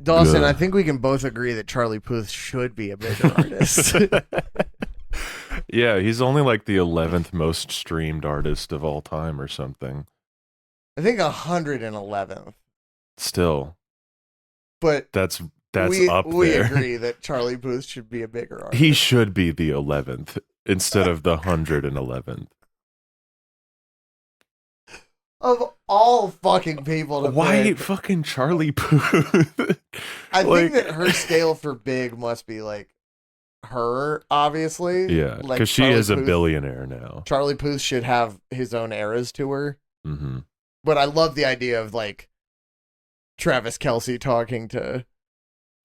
Dawson, Yeah. I think we can both agree that Charlie Puth should be a bigger artist. Yeah, he's only like the 11th most streamed artist of all time or something. I think 111th. Still, But that's we up we there. agree that Charlie Puth should be a bigger artist. He should be the 11th instead of the 111th. Of all fucking people to Why pick, fucking Charlie Puth? I Like- think that her scale for big must be like her, obviously. Yeah, Like because she Charlie is a Puth- billionaire now. Charlie Puth should have his own Eras tour. Mm-hmm. But I love the idea of like Travis Kelce talking to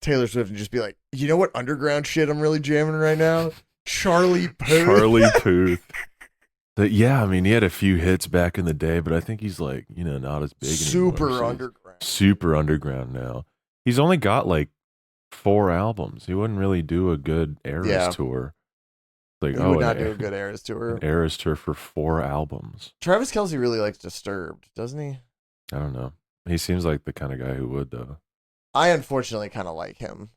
Taylor Swift and just be like, you know what underground shit I'm really jamming right now? Charlie Puth. Charlie Puth. Yeah, I mean, he had a few hits back in the day, but I think he's like, not as big anymore. Super So he's underground. super underground now. He's only got like 4 albums. He wouldn't really do a good Eras Yeah. tour. Like, He would not do a good Eras tour. an Eras tour for 4 albums. Travis Kelce really likes Disturbed, doesn't he? I don't know. He seems like the kind of guy who would, though. I unfortunately kind of like him.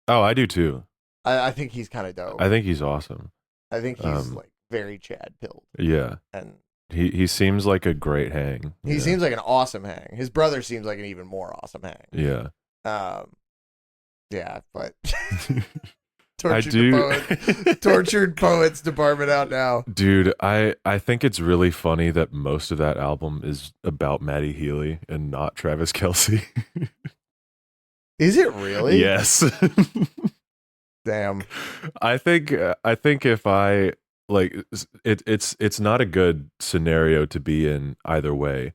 Oh, I do too. I think he's kind of dope. I think he's awesome. I think he's like very Chad pilled. Yeah. And He seems like a great hang. he Yeah. seems like an awesome hang. His brother seems like an even more awesome hang. Yeah. Yeah, but I do. Tortured Poets department out now. Dude, I think it's really funny that most of that album is about Maddie Healy and not Travis Kelce. Is it really? Yes. Damn. I think if I like it's not a good scenario to be in either way.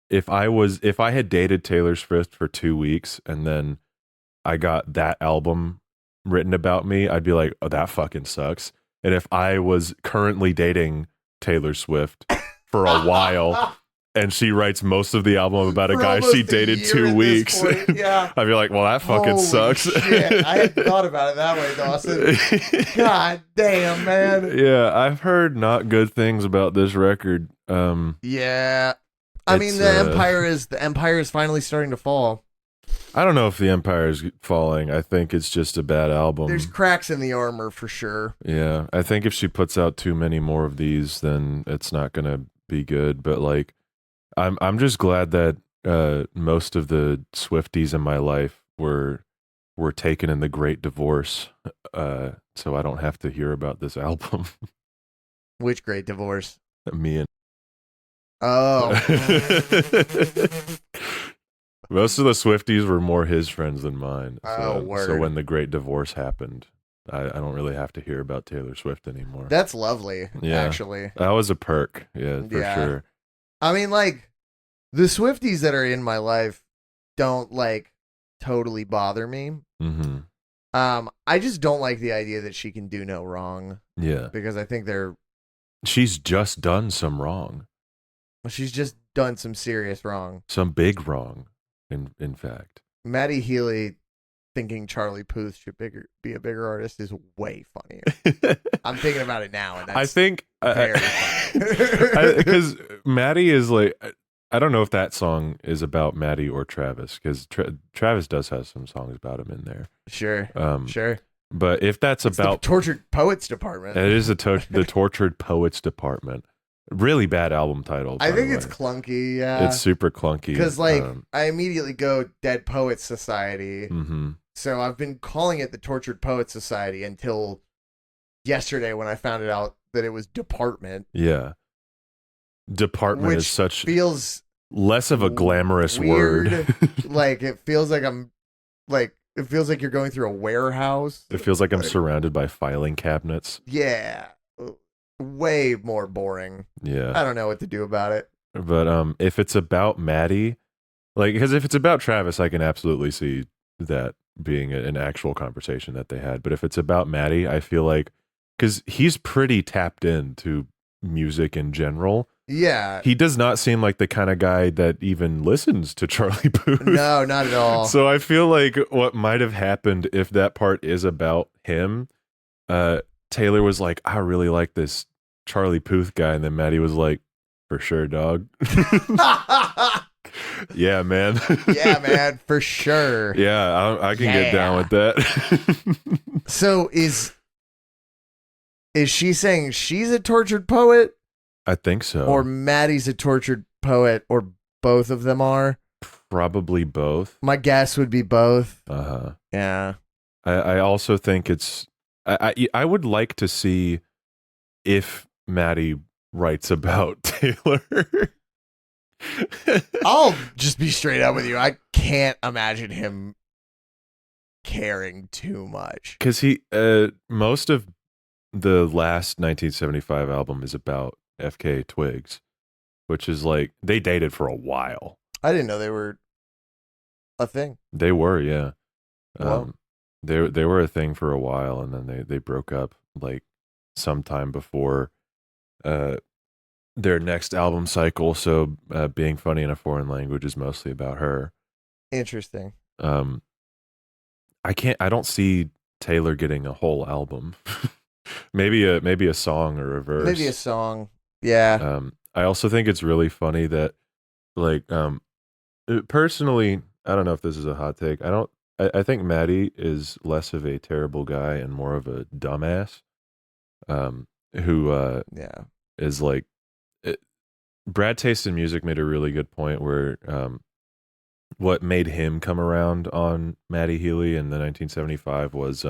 If I had dated Taylor Swift for 2 weeks and then I got that album written about me, I'd be like, oh, that fucking sucks. And if I was currently dating Taylor Swift for a while and she writes most of the album about a For guy almost she a dated year 2 at this weeks, point, yeah. I'd be like, well, that fucking Holy sucks. Shit. I hadn't thought about it that way, Dawson. God damn, man. Yeah, I've heard not good things about this record. Yeah. I mean, It's, the empire is finally starting to fall. I don't know if the Empire is falling. I think it's just a bad album. There's cracks in the armor for sure. Yeah, I think if she puts out too many more of these, then it's not gonna be good. But like, I'm just glad that most of the Swifties in my life were taken in the Great Divorce, so I don't have to hear about this album. Which great divorce? Me and Oh. most of the Swifties were more his friends than mine. Oh, So word. when the Great Divorce happened, I don't really have to hear about Taylor Swift anymore. That's lovely, Yeah. actually. That was a perk, yeah, for Yeah. sure. I mean, like, the Swifties that are in my life don't, like, totally bother me. Mm-hmm. I just don't like the idea that she can do no wrong Yeah, because I think she's just done some wrong, she's just done some serious wrong. some big wrong. In fact, Maddie Healy thinking Charlie Puth should be a bigger artist is way funnier. I'm thinking about it now, and that's I think very funny. because Maddie is like, I don't know if that song is about Maddie or Travis, because Travis does have some songs about him in there. Sure, sure. But if that's It's about the Tortured Poets department. it is the Tortured Poets department. Really bad album title. I by think the it's way. clunky, yeah. It's super clunky. Because, like, I immediately go Dead Poets Society. Mm-hmm. So I've been calling it the Tortured Poets Society until yesterday when I found it out that it was Department. Yeah. Department Which is such feels less of a glamorous weird. word. Like, it feels like it feels like you're going through a warehouse. It feels like I'm surrounded by filing cabinets. Yeah. Way more boring. Yeah. I don't know what to do about it. But if it's about Maddie, like, because if it's about Travis, I can absolutely see that being an actual conversation that they had. But if it's about Maddie, I feel like, because he's pretty tapped into music in general. Yeah. He does not seem like the kind of guy that even listens to Charlie Puth. No, not at all. So I feel like what might have happened if that part is about him, Taylor was like, I really like this Charlie Puth guy. And then Maddie was like, for sure, dog. Yeah, man. Yeah, man, for sure. Yeah, I can get down with that. So is she saying she's a tortured poet, I think so. or Maddie's a tortured poet, or both of them are? Probably both. My guess would be both. Uh-huh. Yeah. I also think it's I would like to see if Maddie writes about Taylor. I'll just be straight up with you. I can't imagine him caring too much. Because he most of the last 1975 album is about FK Twigs, which is like they dated for a while. I didn't know they were a thing. They were, yeah. Wow. They were a thing for a while, and then they broke up like sometime before their next album cycle. So being funny in a foreign language is mostly about her. Interesting. I don't see Taylor getting a whole album. maybe a song or a verse. Maybe a song. Yeah. I also think it's really funny that like personally, I don't know if this is a hot take. I think Maddie is less of a terrible guy and more of a dumbass. Who Yeah. is like Brad Taste in Music made a really good point where what made him come around on Maddie Healy in the 1975 was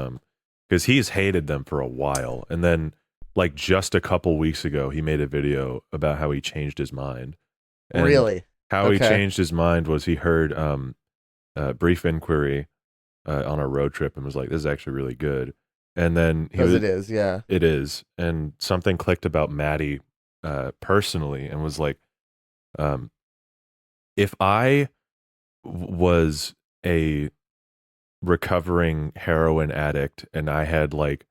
because he's hated them for a while, and then like just a couple weeks ago he made a video about how he changed his mind. And Really? how he Okay. changed his mind was he heard Brief Inquiry on a road trip and was like, this is actually really good. And then Because it is, yeah. it is. And something clicked about Maddie personally and was like, if I was a recovering heroin addict and I had like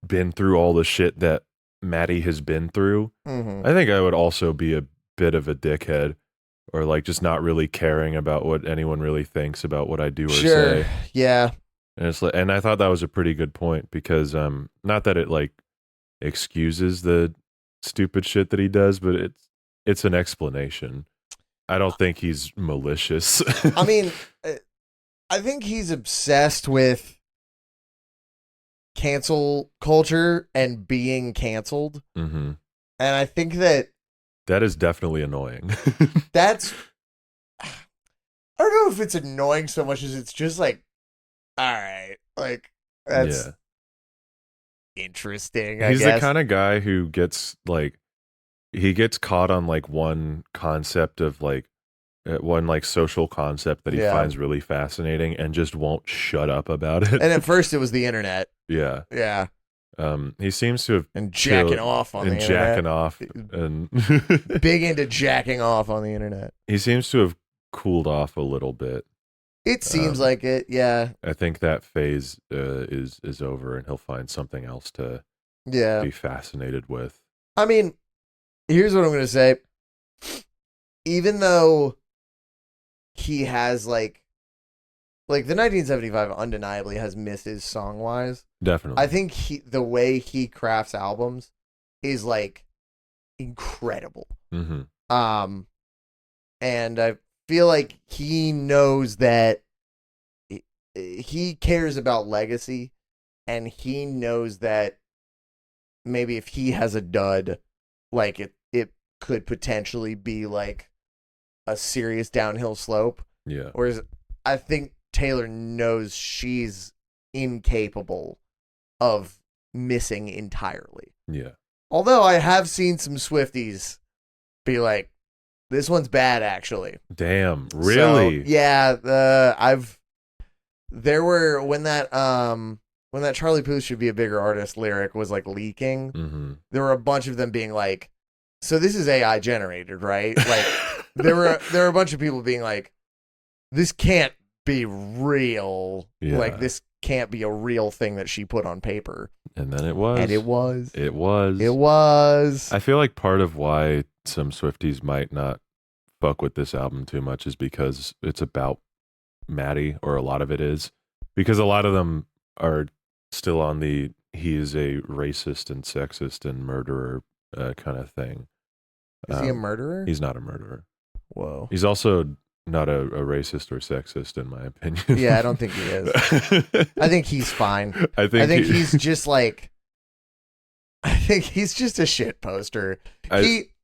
been through all the shit that Maddie has been through, Mm-hmm. I think I would also be a bit of a dickhead, or like just not really caring about what anyone really thinks about what I do or Sure. say. Yeah. And it's like, and I thought that was a pretty good point because not that it like excuses the stupid shit that he does, but it's an explanation. I don't think he's malicious. I mean, I think he's obsessed with cancel culture and being canceled. Mm-hmm. And I think that is definitely annoying. that's, I don't know if it's annoying so much as it's just like, all right, like that's interesting. He's guess. the kind of guy who gets like, he gets caught on like one concept of like, one like social concept that he finds really fascinating and just won't shut up about it. And at first it was the internet. Yeah. Yeah. He seems to have and jacking off on the internet. Jacking off and big into jacking off on the internet. He seems to have cooled off a little bit. It seems like it, yeah. I think that phase is over, and he'll find something else to be fascinated with. I mean, here's what I'm going to say. Even though he has like the 1975 undeniably has misses song-wise. Definitely. I think the way he crafts albums is like incredible. Mm-hmm. And I feel like he knows that he cares about legacy, and he knows that maybe if he has a dud, like it could potentially be like a serious downhill slope. Yeah. Whereas I think Taylor knows she's incapable of missing entirely. Yeah. Although I have seen some Swifties be like, this one's bad, actually. Damn, really? So, yeah, there were when that Charlie Puth should be a bigger artist lyric was like leaking. Mm-hmm. There were a bunch of them being like, so this is AI generated, right? Like there were a bunch of people being like, this can't be real. Yeah. Like this can't be a real thing that she put on paper. And then it was. And it was. It was. It was. I feel like part of why some Swifties might not fuck with this album too much is because it's about Maddie, or a lot of it is. Because a lot of them are still on the he is a racist and sexist and murderer kind of thing. Is he a murderer? He's not a murderer. Whoa. He's also not a racist or sexist, in my opinion. Yeah, I don't think he is. I think he's fine. I think he's just like. I think he's just a shit poster.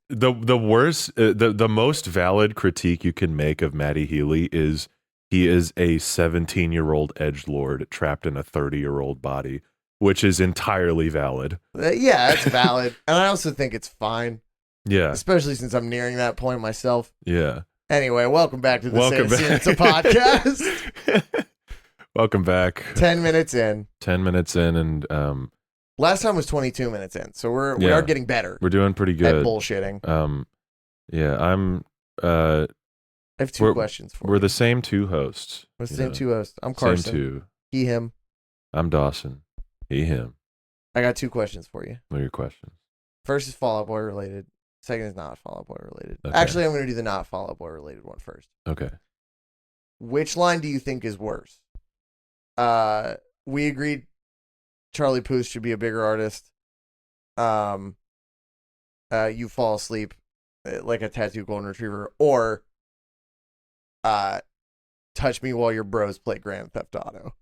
The worst, the most valid critique you can make of Matty Healy is he is a 17-year-old edgelord trapped in a 30-year-old body, which is entirely valid. Yeah, that's valid, and I also think it's fine. Yeah, especially since I'm nearing that point myself. Yeah. Anyway, welcome back to the It's a podcast. Welcome back. 10 minutes in. 10 minutes in, and last time was 22 minutes in, so we are getting better. We're doing pretty good at bullshitting. Yeah, I have two questions for you. We're the same two hosts. We're the same two hosts. I'm Carson. Same two. He, him. I'm Dawson. He, him. I got two questions for you. What are your questions? First is Fall Out Boy related. Second is not Fall Out Boy related. Okay. Actually, I'm going to do the not Fall Out Boy related one first. Okay. Which line do you think is worse? We agreed Charlie Puth should be a bigger artist. You fall asleep like a tattooed golden retriever, or touch me while your bros play Grand Theft Auto.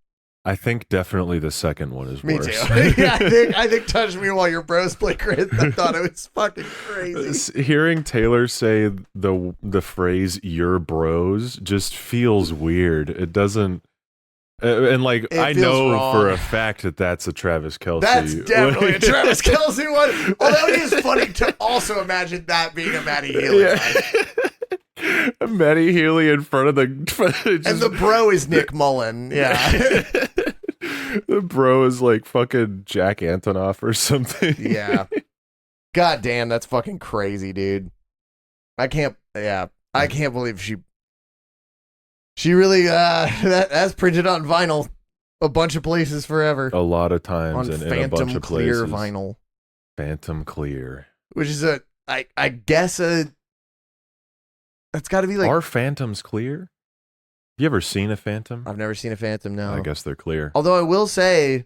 I think definitely the second one is worse. Me too. Yeah, I think touch me while your bros play Grand Theft Auto is fucking crazy. Hearing Taylor say the phrase "your bros" just feels weird. It doesn't. And like I know wrong. For a fact that that's a Travis Kelce. That's definitely a Travis Kelce one. Although it is funny to also imagine that being a Matty Healy line. Matty Healy in front of the and the bro is Nick Mullen. Yeah. The bro is like fucking Jack Antonoff or something. Yeah. God damn, that's fucking crazy, dude. I can't believe she really that's printed on vinyl a bunch of places forever. A lot of times on and Phantom in a bunch of Clear places. vinyl. Phantom Clear. Which is I guess that's got to be like. Are phantoms clear? You ever seen a phantom? I've never seen a phantom, no. I guess they're clear. Although I will say,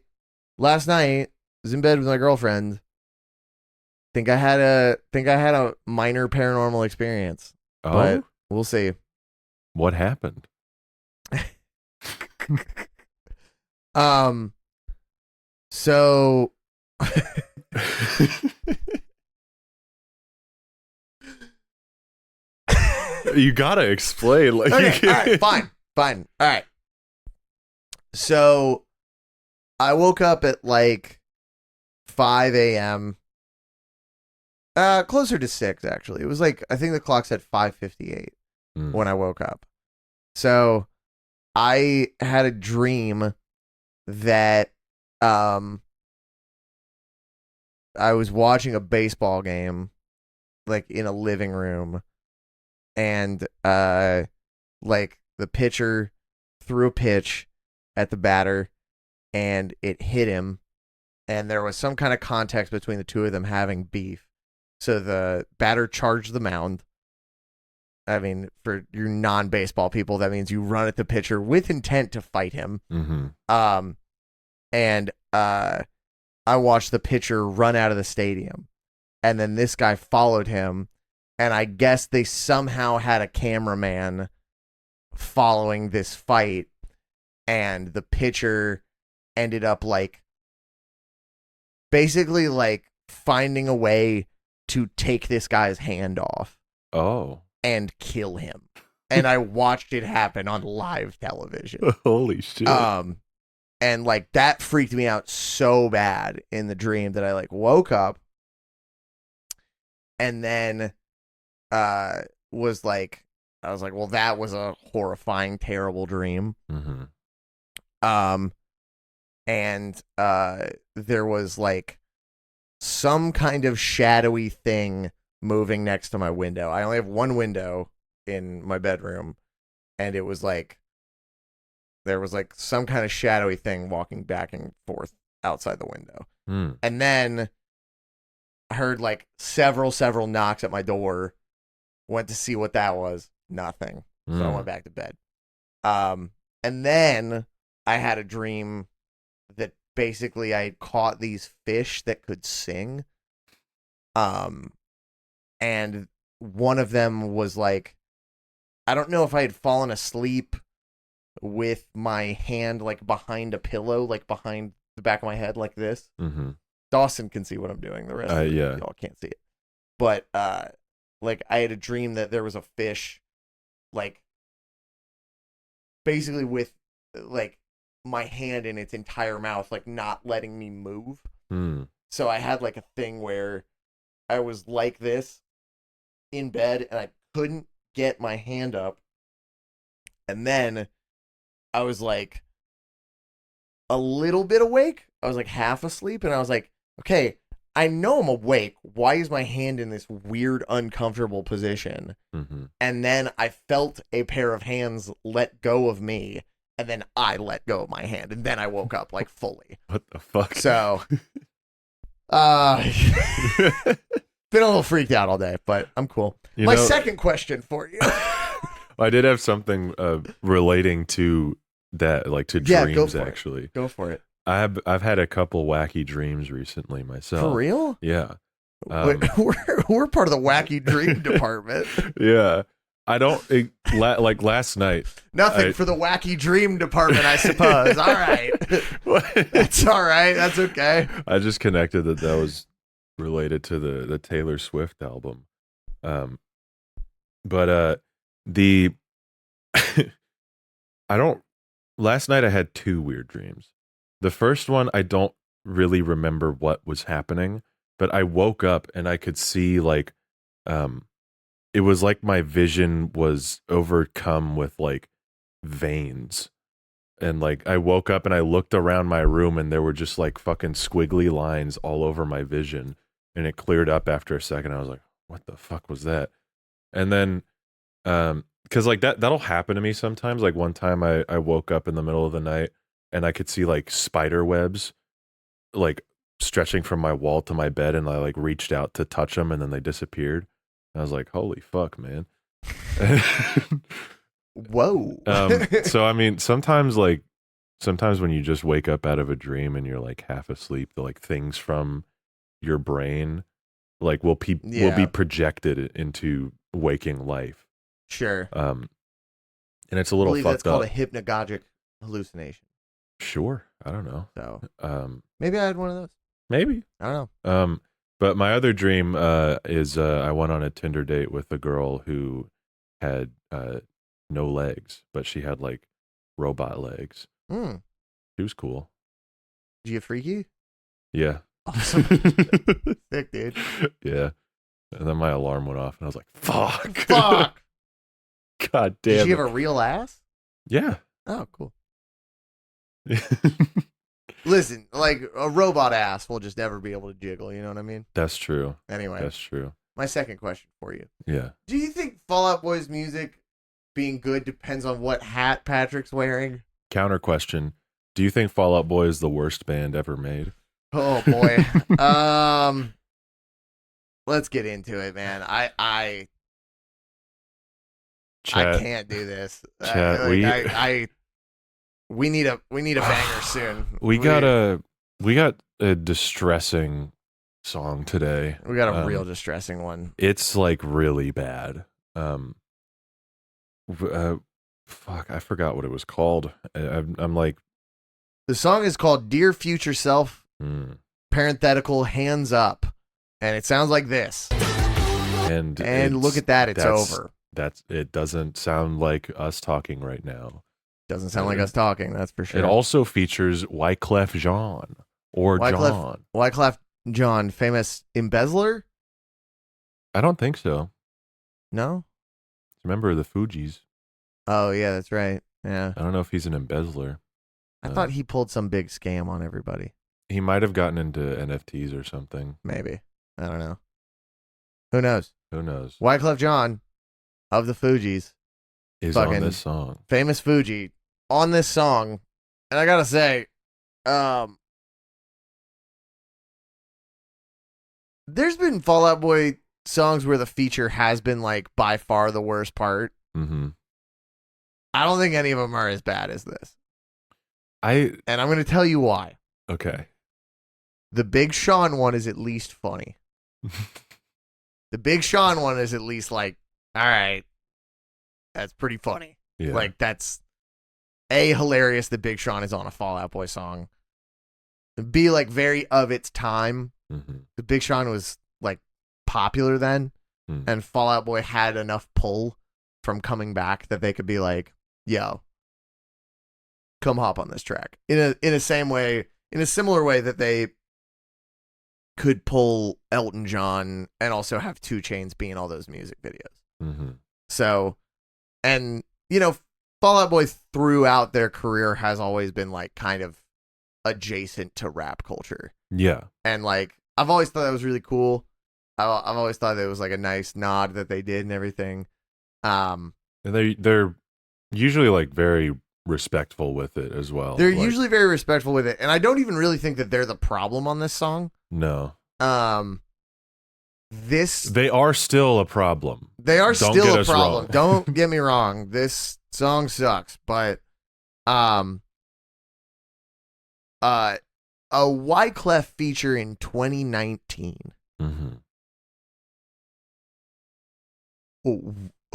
last night I was in bed with my girlfriend. Think I had a minor paranormal experience. Oh, but we'll see. What happened? So you gotta explain. Like, okay, all right, fine. All right. So I woke up at like 5 a.m. Closer to 6, actually. It was like, I think the clock said 5:58 when I woke up. So I had a dream that I was watching a baseball game, like in a living room, and like the pitcher threw a pitch at the batter and it hit him, and there was some kind of context between the two of them having beef. So the batter charged the mound. I mean, for your non-baseball people, that means you run at the pitcher with intent to fight him. Mm-hmm. And I watched the pitcher run out of the stadium, and then this guy followed him, and I guess they somehow had a cameraman following this fight, and the pitcher ended up like basically like finding a way to take this guy's hand off. Oh. And kill him. And I watched it happen on live television. Holy shit. And like that freaked me out so bad in the dream that I like woke up and then I was like, well, that was a horrifying, terrible dream. Mm-hmm. And there was like some kind of shadowy thing moving next to my window. I only have one window in my bedroom, and it was like there was like some kind of shadowy thing walking back and forth outside the window. And then I heard like several knocks at my door. Went to see what that was. Nothing. So I went back to bed. And then I had a dream that basically I had caught these fish that could sing. And one of them was like I don't know if I had fallen asleep with my hand like behind a pillow, like behind the back of my head, like this. Mm-hmm. Dawson can see what I'm doing. The rest of Yeah. y'all can't see it. But like I had a dream that there was a fish, like basically with like my hand in its entire mouth, like not letting me move. Mm. So I had like a thing where I was like this in bed and I couldn't get my hand up. And then I was like a little bit awake. I was like half asleep and I was like, okay, I know I'm awake. Why is my hand in this weird, uncomfortable position? Mm-hmm. And then I felt a pair of hands let go of me. And then I let go of my hand. And then I woke up like fully. What the fuck? So, been a little freaked out all day, but I'm cool. My second question for you. I did have something relating to that, like to dreams, actually. Go for it. I've had a couple wacky dreams recently myself. For real? Yeah. We're part of the wacky dream department. Yeah. I don't like last night. Nothing for the wacky dream department, I suppose. All right. That's all right. That's okay. I just connected that was related to the Taylor Swift album. But the last night I had two weird dreams. The first one, I don't really remember what was happening, but I woke up and I could see like it was like my vision was overcome with like veins. And like I woke up and I looked around my room and there were just like fucking squiggly lines all over my vision. And it cleared up after a second. I was like, what the fuck was that? And then because like that'll happen to me sometimes. Like one time I woke up in the middle of the night and I could see like spider webs like stretching from my wall to my bed, and I like reached out to touch them and then they disappeared. I was like, holy fuck, man. Whoa. So I mean, sometimes when you just wake up out of a dream and you're like half asleep, the like things from your brain like will be projected into waking life. Sure. And it's a little fucked that's called up. A hypnagogic hallucination. Sure. I don't know. So maybe I had one of those. Maybe. I don't know. But my other dream is I went on a Tinder date with a girl who had no legs, but she had like robot legs. She was cool. Did you get freaky? Yeah. Awesome. Sick, dude. Yeah. And then my alarm went off and I was like, fuck. Fuck. God damn. Did she have a real ass? Yeah. Oh, cool. Listen, like a robot ass will just never be able to jiggle, you know what I mean? That's true. Anyway. That's true. My second question for you. Yeah. Do you think Fall Out Boy's music being good depends on what hat Patrick's wearing? Counter question. Do you think Fall Out Boy is the worst band ever made? Oh boy. Let's get into it, man. I can't do this. Chat, we need a banger soon. We got a distressing song today. We got a real distressing one. It's like really bad. Fuck, I forgot what it was called. I'm like, the song is called "Dear Future Self." Parenthetical hands up, and it sounds like this. And look at that, it's over. It doesn't sound like us talking right now. Doesn't sound like us talking, that's for sure. It also features Wyclef Jean John. Wyclef Jean, famous embezzler? I don't think so. No? Remember the Fugees? Oh yeah, that's right. Yeah. I don't know if he's an embezzler. I thought he pulled some big scam on everybody. He might have gotten into NFTs or something. Maybe. I don't know. Who knows? Wyclef Jean of the Fugees is on this song. Famous Fuji on this song. And I gotta say, there's been Fall Out Boy songs where the feature has been like by far the worst part. Mm-hmm. I don't think any of them are as bad as this. And I'm going to tell you why. Okay. The Big Sean one is at least funny. The Big Sean one is at least like, all right, That's pretty funny. Yeah. Like, that's A, hilarious that Big Sean is on a Fall Out Boy song. B, like, very of its time. Mm-hmm. The Big Sean was, like, popular then, and Fall Out Boy had enough pull from coming back that they could be like, yo, come hop on this track. In a similar way that they could pull Elton John and also have 2 Chainz be in all those music videos. Mm-hmm. So, and, you know, Fall Out Boy throughout their career has always been, like, kind of adjacent to rap culture. Yeah. And, like, I've always thought that was really cool. I've always thought that it was, like, a nice nod that they did and everything. And they're usually, like, very respectful with it as well. They're like, usually very respectful with it. And I don't even really think that they're the problem on this song. No. They are still a problem. They are Don't still get a us problem. wrong. Don't get me wrong. This song sucks, but a Wyclef feature in 2019. Mm-hmm.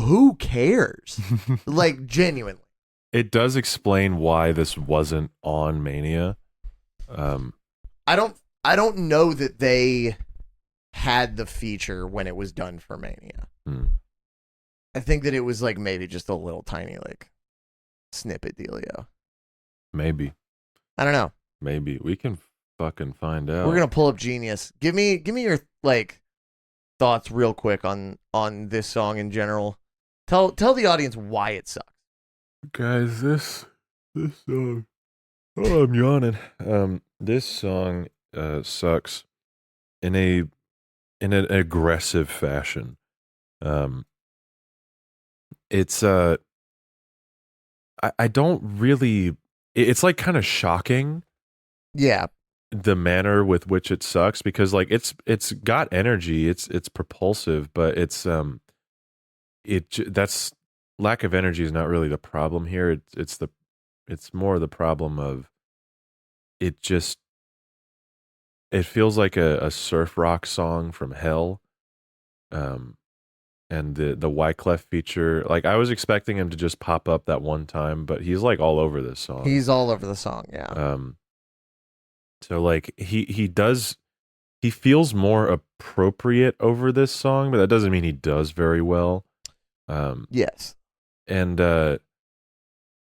Who cares? Like, genuinely. It does explain why this wasn't on Mania. I don't know that they had the feature when it was done for Mania. I think that it was like maybe just a little tiny like snippet dealio. Maybe. I don't know. Maybe we can fucking find out. We're gonna pull up Genius. Give me your like thoughts real quick on this song in general. Tell the audience why it sucks. Guys, this song. Oh, I'm yawning. This song sucks in an aggressive fashion. It's I don't really. It's like kind of shocking. Yeah. The manner with which it sucks, because like it's got energy, it's propulsive, but that's lack of energy is not really the problem here. It's more the problem of it feels like a surf rock song from hell. And the Wyclef feature, like I was expecting him to just pop up that one time, but he's like all over this song. He's all over the song, yeah. So like he feels more appropriate over this song, but that doesn't mean he does very well. Yes. And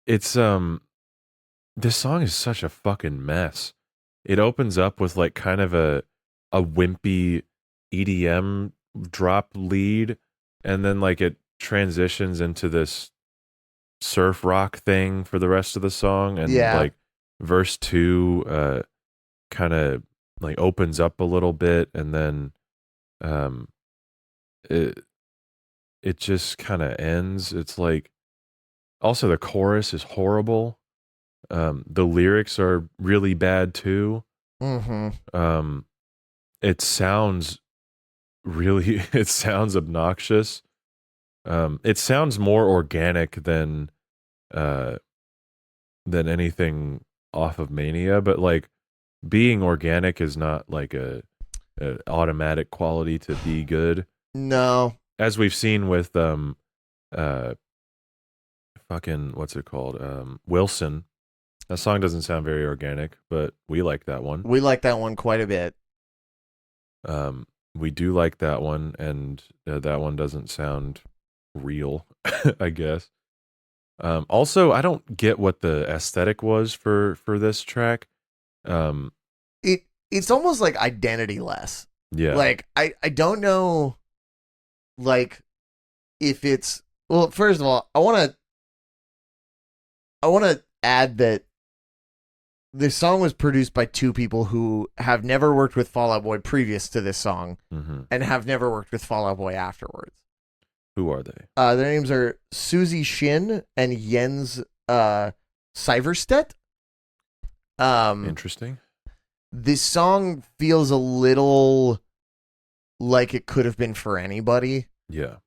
it's this song is such a fucking mess. It opens up with like kind of a wimpy EDM drop lead, and then like it transitions into this surf rock thing for the rest of the song, and like verse 2 kind of like opens up a little bit, and then it just kind of ends. It's like, also the chorus is horrible. The lyrics are really bad too. Mm-hmm. It sounds obnoxious. It sounds more organic than anything off of Mania, but like being organic is not like a automatic quality to be good. No. As we've seen with fucking what's it called? Wilson. That song doesn't sound very organic, but we like that one. We like that one quite a bit. We do like that one, and that one doesn't sound real, I guess. Also, I don't get what the aesthetic was for this track. It's almost like identity-less. Yeah. Like, I don't know, like, if it's... Well, first of all, I want to add that this song was produced by 2 people who have never worked with Fall Out Boy previous to this song, and have never worked with Fall Out Boy afterwards. Who are they? Their names are Susie Shin and Jens Syverstedt. Interesting. This song feels a little like it could have been for anybody. Yeah.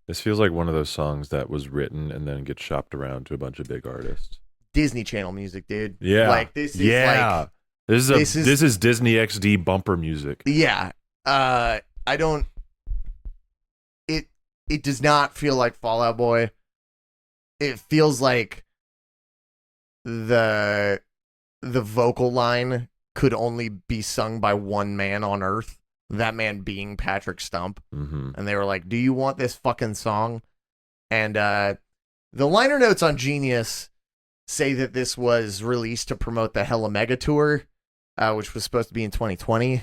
This feels like one of those songs that was written and then gets shopped around to a bunch of big artists. Disney Channel music, dude. Yeah. Like this is like this is Disney XD bumper music. Yeah. I don't it does not feel like Fall Out Boy. it feels like the vocal line could only be sung by one man on earth, that man being Patrick Stump. Mm-hmm. And they were like, do you want this fucking song? And the liner notes on Genius say that this was released to promote the Hella Mega Tour, which was supposed to be in 2020,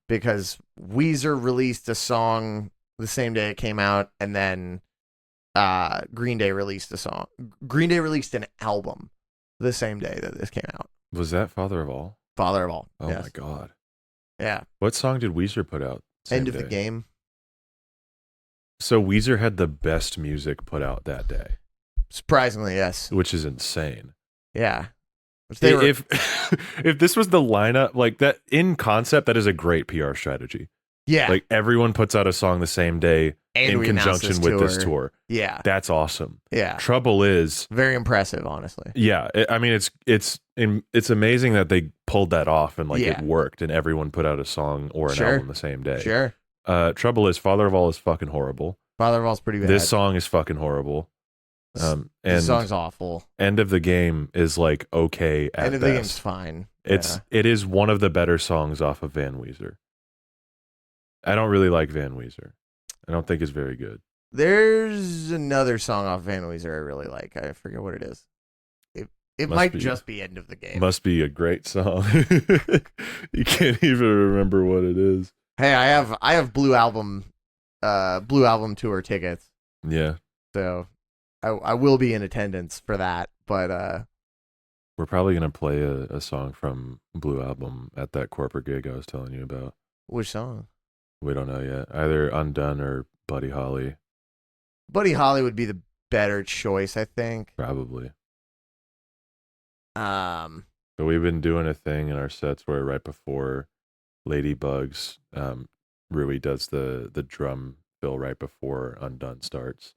because Weezer released a song the same day it came out, and then Green Day released a song. Green Day released an album the same day that this came out. Was that Father of All? Father of All. Oh yes. my God. Yeah. What song did Weezer put out? End of the Game. So Weezer had the best music put out that day. Surprisingly, yes. Which is insane. Yeah. If this was the lineup, like that in concept, that is a great PR strategy. Yeah. Like everyone puts out a song the same day and in conjunction with this tour. Yeah. That's awesome. Yeah. Trouble is very impressive, honestly. Yeah. I mean, it's amazing that they pulled that off and like it worked and everyone put out a song or an album the same day. Sure. Trouble is Father of All is fucking horrible. Father of All is pretty bad. This song is fucking horrible. And this song's awful. End of the Game is like okay at End of best. the Game's fine. It is one of the better songs off of Van Weezer. I don't really like Van Weezer. I don't think it's very good. There's another song off Van Weezer I really like. I forget what it is. It might just be End of the Game. Must be a great song. You can't even remember what it is. Hey, I have Blue Album tour tickets. Yeah. So I will be in attendance for that, but we're probably gonna play a song from Blue Album at that corporate gig I was telling you about. Which song? We don't know yet. Either Undone or Buddy Holly. Buddy Holly would be the better choice, I think. Probably. But we've been doing a thing in our sets where right before Ladybugs, Rui does the drum fill right before Undone starts.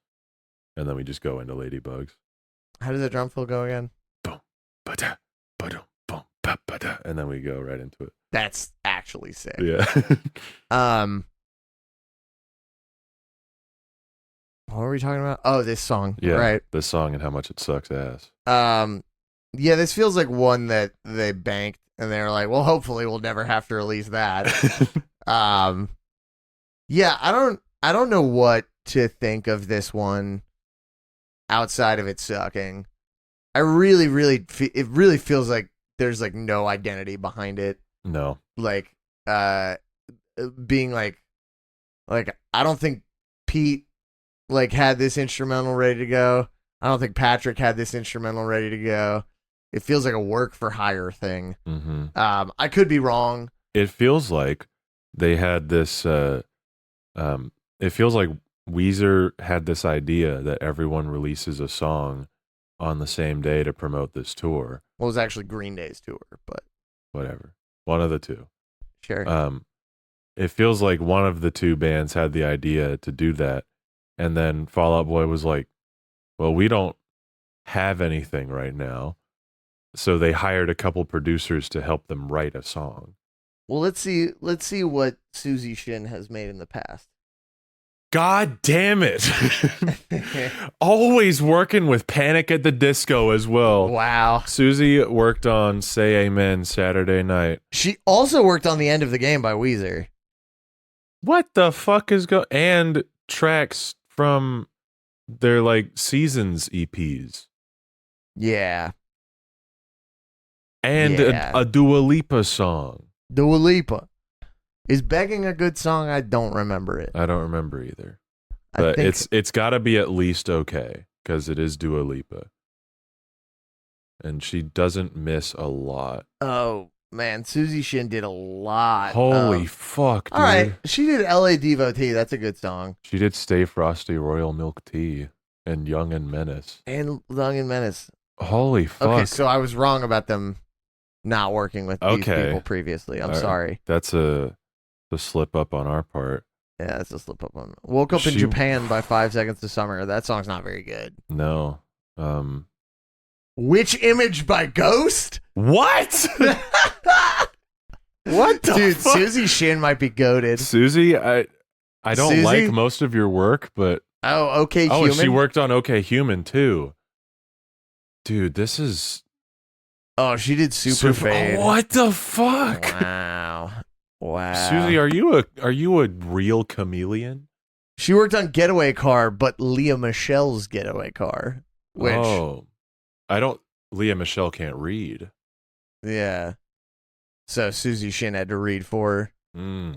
And then we just go into Ladybugs. How does the drum fill go again? Boom, ba-da, ba-dum, boom, ba-ba-da, and then we go right into it. That's actually sick. Yeah. What were we talking about? Oh, this song. Yeah, right. This song and how much it sucks ass. Yeah, this feels like one that they banked and they were like, well, hopefully we'll never have to release that. Yeah, I don't know what to think of this one outside of it sucking. It really feels like there's like no identity behind it. No. Like being like I don't think Pete like had this instrumental ready to go. I don't think Patrick had this instrumental ready to go. It feels like a work for hire thing. Mm-hmm. I could be wrong. It feels like they had this it feels like Weezer had this idea that everyone releases a song on the same day to promote this tour. Well, it was actually Green Day's tour, but whatever. One of the two. Sure. It feels like one of the two bands had the idea to do that, and then Fall Out Boy was like, well, we don't have anything right now. So they hired a couple producers to help them write a song. Well, let's see what Susie Shin has made in the past. God damn it. Always working with Panic at the Disco as well. Wow. Susie worked on Say Amen Saturday Night. She also worked on The End of the Game by Weezer. What the fuck is and tracks from their like seasons EPs. Yeah. And a Dua Lipa song. Dua Lipa. Is Begging a good song? I don't remember it. I don't remember either. But it's got to be at least okay because it is Dua Lipa. And she doesn't miss a lot. Oh, man. Susie Shin did a lot. Holy fuck, dude. All right. She did LA Devotee. That's a good song. She did Stay Frosty Royal Milk Tea and Young and Menace. And Young and Menace. Holy fuck. Okay, so I was wrong about them not working with these people previously. I'm sorry. That's a slip up on our part. Yeah, that's a slip up on. Woke Up in Japan by 5 Seconds to Summer. That song's not very good. No. Witch Image by Ghost? What? What the Dude, fuck? Susie Shin might be goated. Susie, I don't like most of your work, but Oh, okay, Oh, Human. she worked on OK Human too. Dude, this is Oh, she did Super Fade. Oh, what the fuck? Wow. Susie, are you a real chameleon? She worked on Getaway Car, but Leah Michelle's Getaway Car. Which, Leah Michelle can't read. Yeah. So Susie Shin had to read for her.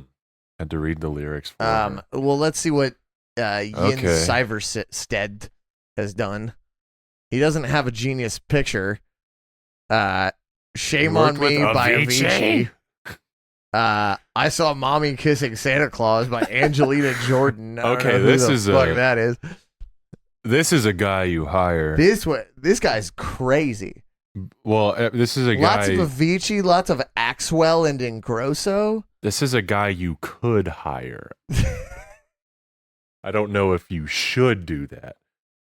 Had to read the lyrics for her. Well, let's see what Yin Syverstead has done. He doesn't have a genius picture. Shame on Me by Avicii. I Saw Mommy Kissing Santa Claus by Angelina Jordan. Okay, this is that is. This is a guy you hire. This guy's crazy. Well, this is a guy. Lots of Avicii, lots of Axwell and Ingrosso. This is a guy you could hire. I don't know if you should do that.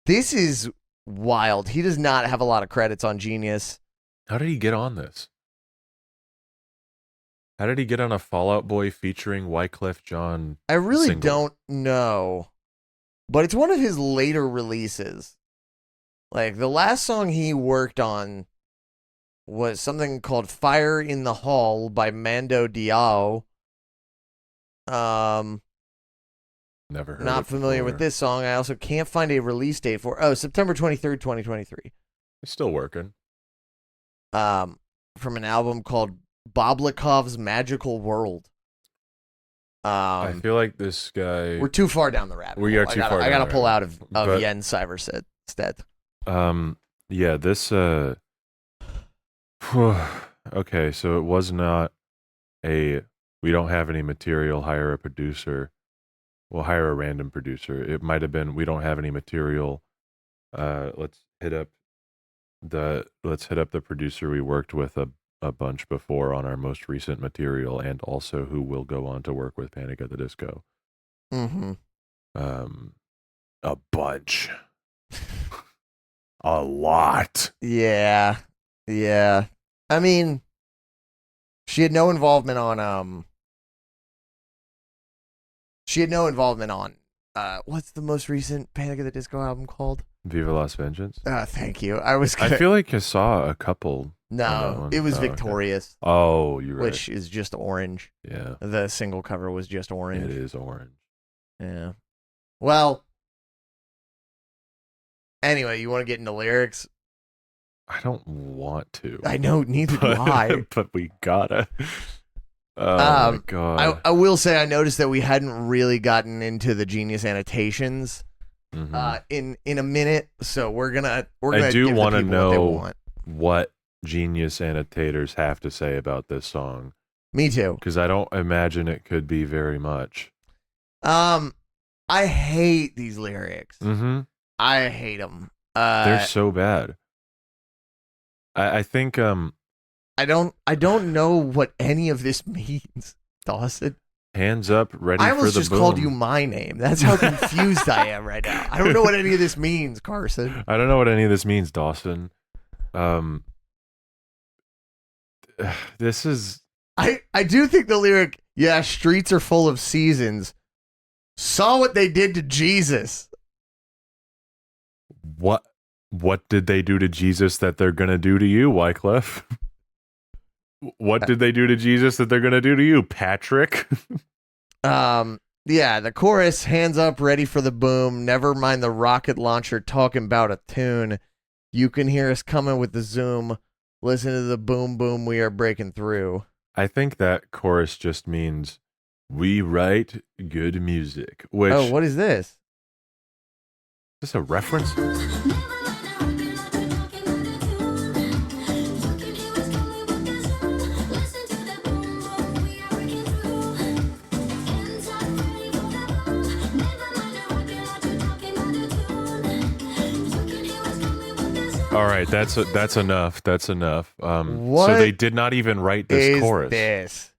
This is wild. He does not have a lot of credits on Genius. How did he get on this? How did he get on a Fall Out Boy featuring Wyclef Jean? I really single? don't know. But it's one of his later releases. Like, the last song he worked on was something called Fire in the Hall by Mando Diao. Never heard. Not familiar with this song. I also can't find a release date for. Oh, September 23rd, 2023. It's still working. From an album called Boblikov's Magical World. I feel like this guy. We're too far down the rabbit hole. We are too far. I gotta pull out of Yen Syverstead. Yeah, this. Okay, so it was not a. We don't have any material. Hire a producer. We'll hire a random producer. It might have been. We don't have any material. Let's hit up the producer we worked with a bunch before on our most recent material, and also who will go on to work with Panic at the Disco. Mm-hmm. A bunch. A lot. Yeah. I mean, she had no involvement on what's the most recent Panic at the Disco album called? Viva Las Vengeance. Thank you. I feel like I saw a couple. No, it was Victorious. Okay. Oh, you're right. Which is just orange. Yeah. The single cover was just orange. It is orange. Yeah. Well, anyway, you want to get into lyrics? I don't want to. I know, neither do I. But we gotta. Oh my god. I will say I noticed that we hadn't really gotten into the Genius annotations in a minute, so we're gonna I do want to know what Genius annotators have to say about this song. Me too. Because I don't imagine it could be very much. I hate these lyrics. Mm-hmm. I hate them. They're so bad. I think I don't know what any of this means, Dawson. Hands up, ready for the boom. I almost just called you my name. That's how confused I am right now. I don't know what any of this means, Carson. I don't know what any of this means, Dawson. This is. I do think the lyric, yeah, streets are full of seasons. Saw what they did to Jesus. What did they do to Jesus that they're gonna do to you, Wyclef? What did they do to Jesus that they're gonna do to you, Patrick? Yeah, the chorus, hands up, ready for the boom. Never mind the rocket launcher talking about a tune. You can hear us coming with the zoom. Listen to the boom, boom, we are breaking through. I think that chorus just means we write good music. Which, oh, what is this? Is this a reference? All right, that's enough. That's enough. What so they did not even write this chorus. This?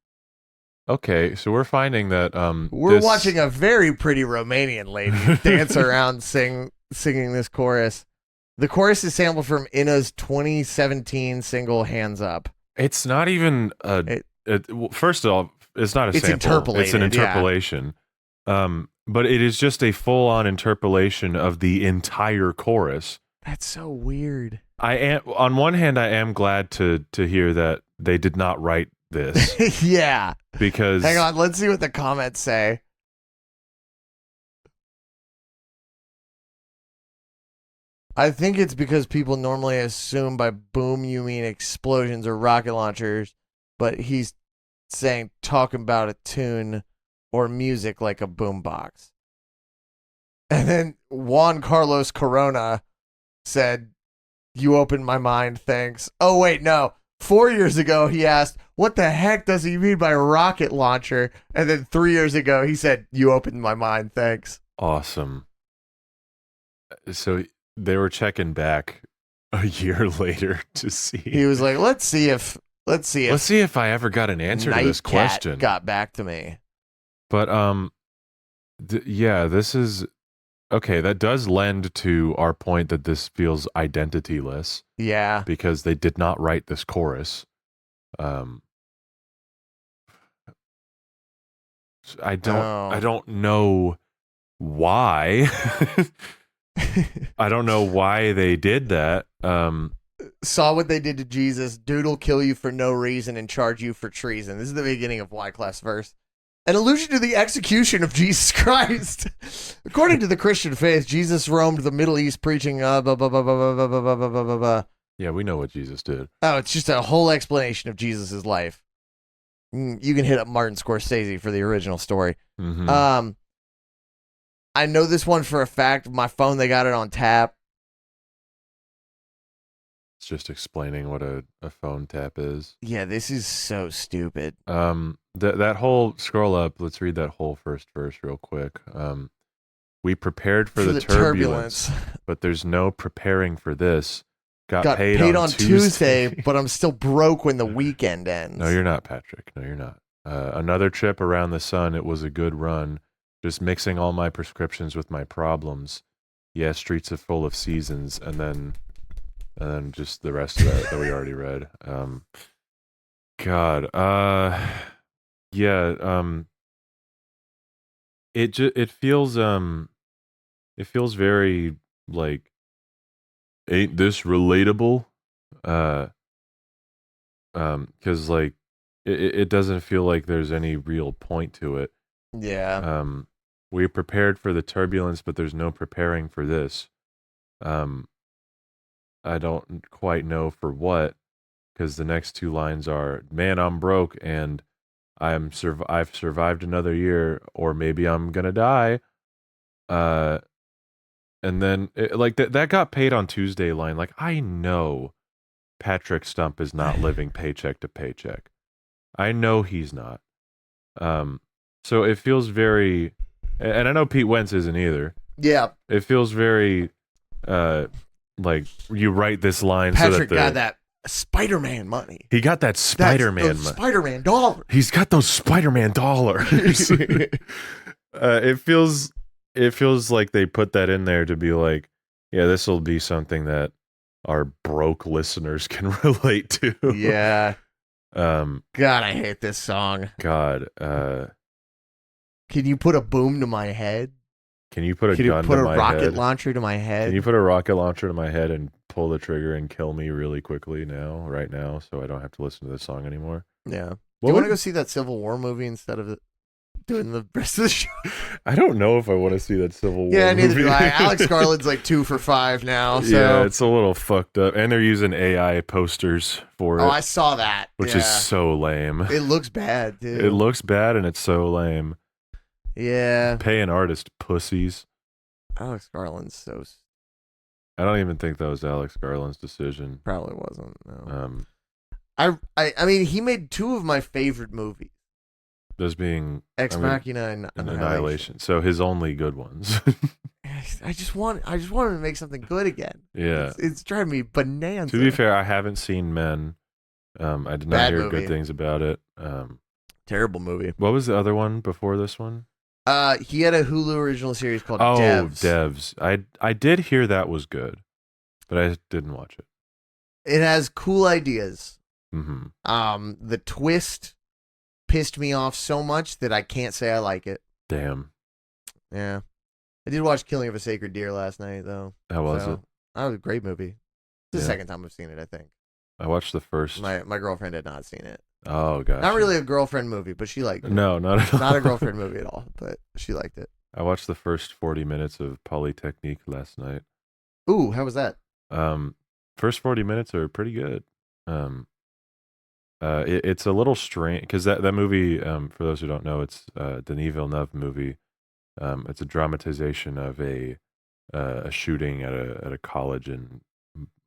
Okay, so we're finding that we're watching a very pretty Romanian lady dance around singing this chorus. The chorus is sampled from Ina's 2017 single "Hands Up." It's not even first of all, it's not a sample. Interpolated, it's an interpolation. Yeah. but it is just a full-on interpolation of the entire chorus. That's so weird. I am, on one hand, I am glad to hear that they did not write this. Yeah. Because hang on, let's see what the comments say. I think it's because people normally assume by boom you mean explosions or rocket launchers, but he's saying talking about a tune or music like a boombox. And then Juan Carlos Corona said, "You opened my mind, thanks." Oh, wait, no. 4 years ago, he asked, "What the heck does he mean by rocket launcher?" And then 3 years ago, he said, "You opened my mind, thanks." Awesome. So they were checking back a year later to see. He was like, let's see if I ever got an answer to this question. Got back to me. But yeah, this is okay. That does lend to our point that this feels identityless. Yeah, because they did not write this chorus. I don't know why. I don't know why they did that. Saw what they did to Jesus. Dude'll kill you for no reason and charge you for treason. This is the beginning of Wyclef's verse. An allusion to the execution of Jesus Christ. According to the Christian faith, Jesus roamed the Middle East preaching Yeah, we know what Jesus did. Oh, it's just a whole explanation of Jesus' life. You can hit up Martin Scorsese for the original story. Mm-hmm. I know this one for a fact. My phone, they got it on tap. It's just explaining what a phone tap is. Yeah, this is so stupid. That whole scroll up. Let's read that whole first verse real quick. We prepared for the turbulence, but there's no preparing for this. Got paid on Tuesday, but I'm still broke when the weekend ends. No, you're not, Patrick. No, you're not. Another trip around the sun. It was a good run. Just mixing all my prescriptions with my problems. Yeah, streets are full of seasons, and then just the rest of that we already read. God, yeah. It feels very like, ain't this relatable? Because like it doesn't feel like there's any real point to it. Yeah. We prepared for the turbulence, but there's no preparing for this. I don't quite know for what, because the next two lines are, "Man, I'm broke, and I've survived another year, or maybe I'm gonna die." And then like that got paid on Tuesday line. Like, I know Patrick Stump is not living paycheck to paycheck. I know he's not. So it feels very, and I know Pete Wentz isn't either. Yeah. It feels very, like you write this line Patrick so that got that Spider-Man money. He got that Spider-Man money. Spider-Man dollars. He's got those Spider-Man dollars. It feels like they put that in there to be like, yeah, this will be something that our broke listeners can relate to. Yeah. God, I hate this song. God. Can you put a boom to my head? Can you put a gun to my head? Can you put a rocket launcher to my head? Can you put a rocket launcher to my head and pull the trigger and kill me really quickly right now, so I don't have to listen to this song anymore? Yeah. Do you want to go see that Civil War movie instead of doing the rest of the show? I don't know if I want to see that Civil War movie. Yeah, neither do I. Alex Garland's like 2 for 5 now. So. Yeah, it's a little fucked up. And they're using AI posters for it. Oh, I saw that. Which is so lame. It looks bad, dude. It looks bad and it's so lame. Yeah. Pay an artist, pussies. Alex Garland's so... I don't even think that was Alex Garland's decision. Probably wasn't, no. I mean, he made 2 of my favorite movies. Those being Ex Machina and Annihilation. So his only good ones. I just want him to make something good again. Yeah, it's driving me bananas. To be fair, I haven't seen Men. I did not hear good things about it. Terrible movie. What was the other one before this one? He had a Hulu original series called Devs. Devs. I did hear that was good, but I didn't watch it. It has cool ideas. Mm-hmm. The twist pissed me off so much that I can't say I like it. Damn. Yeah. I did watch Killing of a Sacred Deer last night, though. How was it? That was a great movie. It's the Yeah. second time I've seen it, I think. I watched the first. My girlfriend had not seen it. Oh, gosh. Not really a girlfriend movie, but she liked it. No, not at all. Not a girlfriend movie at all, but she liked it. I watched the first 40 minutes of Polytechnique last night. Ooh, how was that? First 40 minutes are pretty good. It's a little strange because that movie, for those who don't know, it's Denis Villeneuve movie. It's a dramatization of a shooting at a college in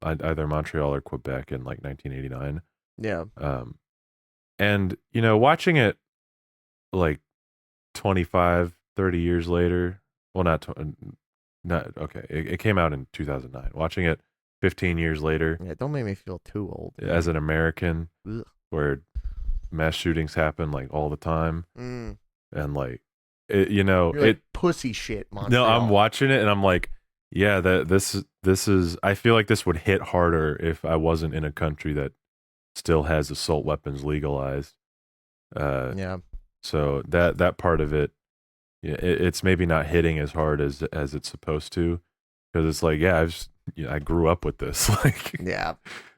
either Montreal or Quebec in like 1989. Yeah. And watching it like 25, 30 years later. Well, not okay. It came out in 2009. Watching it 15 years later. Yeah, don't make me feel too old. As an American, Ugh. where mass shootings happen like all the time, and like You're like, pussy shit, Montreal. No, I'm watching it and I'm like, yeah, this is. I feel like this would hit harder if I wasn't in a country that still has assault weapons legalized. Yeah. So that part of it, it's maybe not hitting as hard as it's supposed to, because it's like, yeah, I grew up with this. Like, yeah,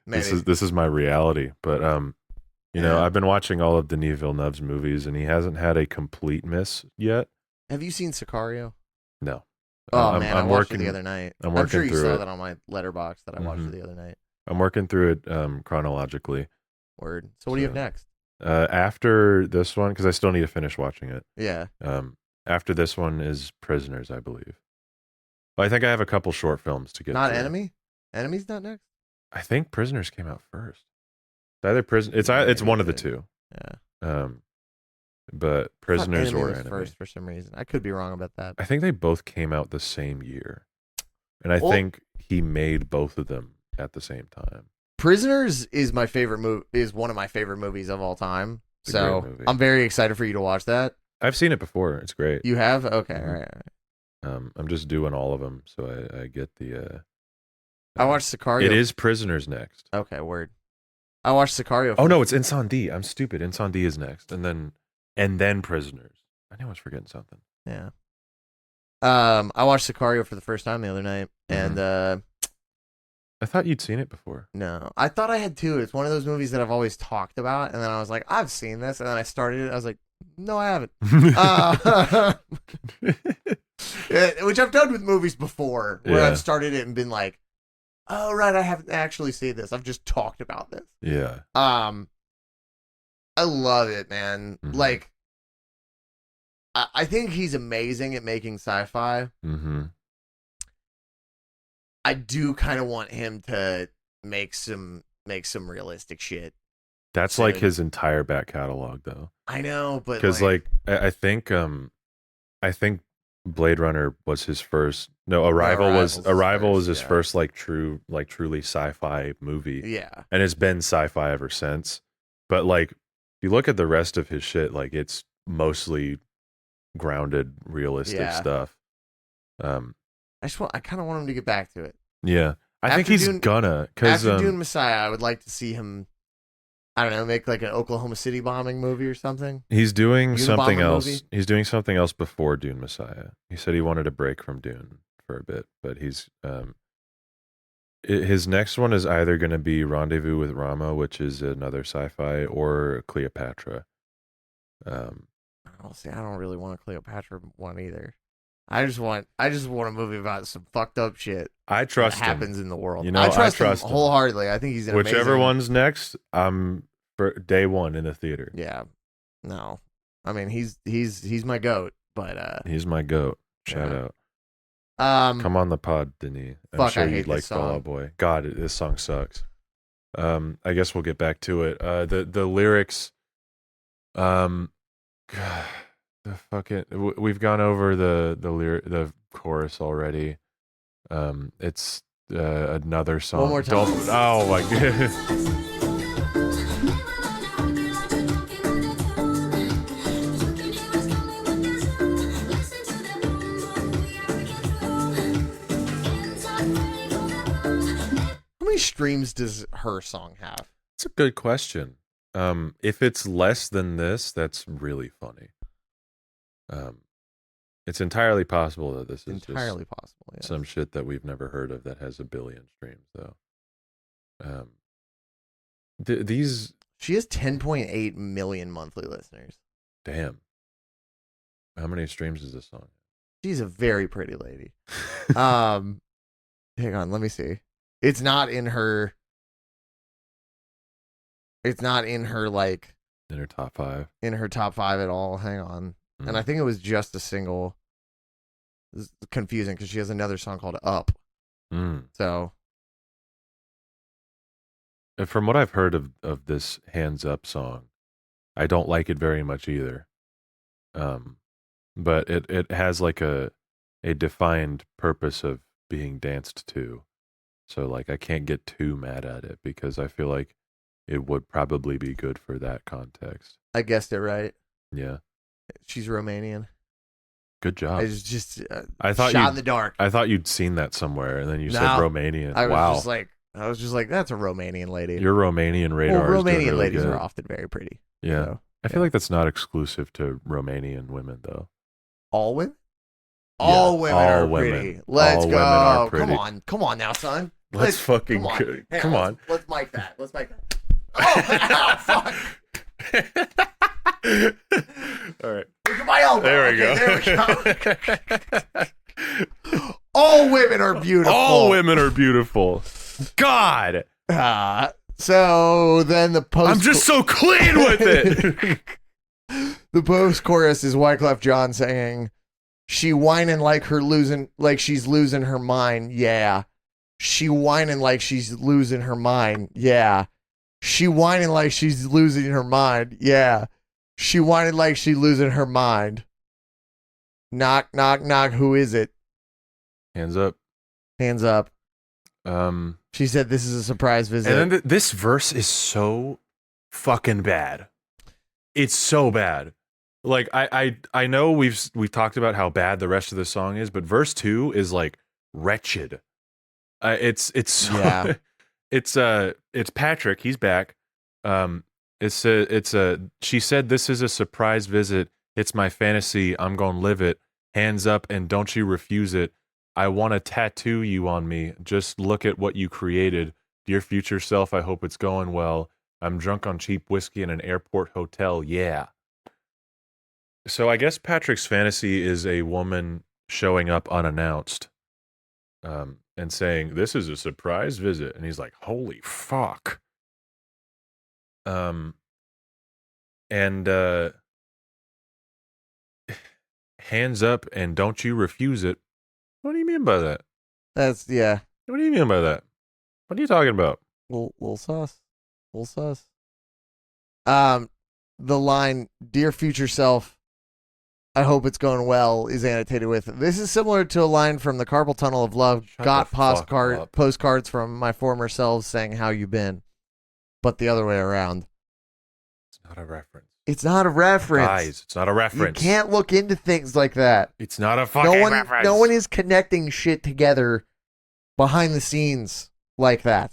maybe. this is my reality. But I've been watching all of Denis Villeneuve's movies, and he hasn't had a complete miss yet. Have you seen Sicario? No. Oh man, I watched it the other night. I'm sure you saw that on my letterbox that I watched it the other night. I'm working through it chronologically. Word. So what do you have next? After this one, because I still need to finish watching it. Yeah. After this one is Prisoners, I believe. But I think I have a couple short films to get. Not to. Enemy? Enemy's not next? I think Prisoners came out first. It's either It's one of the two. Yeah. But Prisoners or was Enemy first for some reason. I could be wrong about that. I think they both came out the same year, and I think he made both of them at the same time. Prisoners is my favorite is one of my favorite movies of all time. It's a great movie. I'm very excited for you to watch that. I've seen it before. It's great. You have? Okay, all right. I'm just doing all of them, so I get the. I watched Sicario. It is Prisoners next. Okay, word. I watched Sicario. Oh no, it's Incendie. I'm stupid. Incendie is next, and then Prisoners. I knew I was forgetting something. Yeah. I watched Sicario for the first time the other night, and I thought you'd seen it before. No, I thought I had too. It's one of those movies that I've always talked about, and then I was like, I've seen this, and then I started it. I was like, no, I haven't. Which I've done with movies before, where I've started it and been like, oh right, I haven't actually seen this. I've just talked about this. Yeah. I love it, man. Mm-hmm. Like, I think he's amazing at making sci-fi. Mm-hmm. I do kind of want him to make some realistic shit. That's like his entire back catalog, though. I know, but because I think Blade Runner was his first. No, Arrival was his first truly sci-fi movie. Yeah, and it's been sci-fi ever since. But like, if you look at the rest of his shit, like it's mostly grounded, realistic stuff. I kind of want him to get back to it. Yeah, I think he's gonna. After Dune Messiah, I would like to see him. I don't know, make like an Oklahoma City bombing movie or something. He's doing something else. Movie? He's doing something else before Dune Messiah. He said he wanted a break from Dune for a bit, but he's his next one is either going to be Rendezvous with Rama, which is another sci-fi, or Cleopatra. I don't really want a Cleopatra one either. I just want a movie about some fucked up shit. I trust that happens in the world. I trust him wholeheartedly. I think he's an whichever amazing... one's next. I'm for day one in the theater. Yeah, no, I mean he's my goat, but he's my goat. Shout out. Come on the pod, Denis. I'm sure you'd like Fall Out Boy. God, this song sucks. I guess we'll get back to it. The lyrics. The fucking we've gone over the chorus already. It's another song. One more time. Oh my god. How many streams does her song have? It's a good question. If it's less than this, that's really funny. It's entirely possible that this is Entirely possible. just Yes. some shit that we've never heard of that has 1 billion streams, though. These, She has 10.8 million monthly listeners. damn. How many streams is this song? She's a very pretty lady. Hang on, let me see. It's not in her like In her top 5. in her top 5 at all. Hang on. And I think it was just a single. This is confusing because she has another song called Up. So from what I've heard of this Hands Up song, I don't like it very much either. But it has like a defined purpose of being danced to. So like I can't get too mad at it because I feel like it would probably be good for that context. I guessed it right. Yeah. She's Romanian. Good job. I was just I thought shot in the dark. I thought you'd seen that somewhere, and then you said No. Romanian. I was Wow. just like, that's a Romanian lady. Your Romanian radar Well, is doing Romanian really ladies good. are often very pretty. Yeah. So, I feel like that's not exclusive to Romanian women, though. all women? Yeah, All women all are women. pretty. Let's All go. women are pretty. Come on now, son. Let's fucking come on. go. Here, Come on. Let's mic that. Oh, fuck. All right. Look at my elbow. There we Okay, go. There we go. All women are beautiful. All women are beautiful. God. So then the post. I'm just so clean with it. The post chorus is Wyclef Jean saying, "She whining like she's losing her mind, yeah. She whining like she's losing her mind, yeah. She whining like she's losing her mind, yeah. She whining like she's losing her mind. Knock, knock, knock. Who is it? Hands up. Hands up." Um, She said, "This is a surprise visit." and then this verse is so fucking bad. It's so bad. Like I know we've talked about how bad the rest of the song is, but verse 2 is like wretched. It's so, Yeah. it's Patrick. He's back. She said, "This is a surprise visit. It's my fantasy. I'm gonna live it. Hands up and don't you refuse it. I want to tattoo you on me. Just look at what you created. Dear future self, I hope it's going well. I'm drunk on cheap whiskey in an airport hotel. Yeah." So I guess Patrick's fantasy is a woman showing up unannounced, and saying, "This is a surprise visit," and he's like, "Holy fuck!" And hands up and don't you refuse it. What do you mean by that? That's, yeah. What do you mean by that? What are you talking about? Little sus. Little sus. The line, "Dear future self, I hope it's going well," is annotated with, "This is similar to a line from the Carpal Tunnel of Love. Shut Got the fuck up. postcards from my former selves saying how you been." But the other way around. It's not a reference. It's not a reference. Guys, it's not a reference. You can't look into things like that. It's not a fucking reference. No one is connecting shit together behind the scenes like that.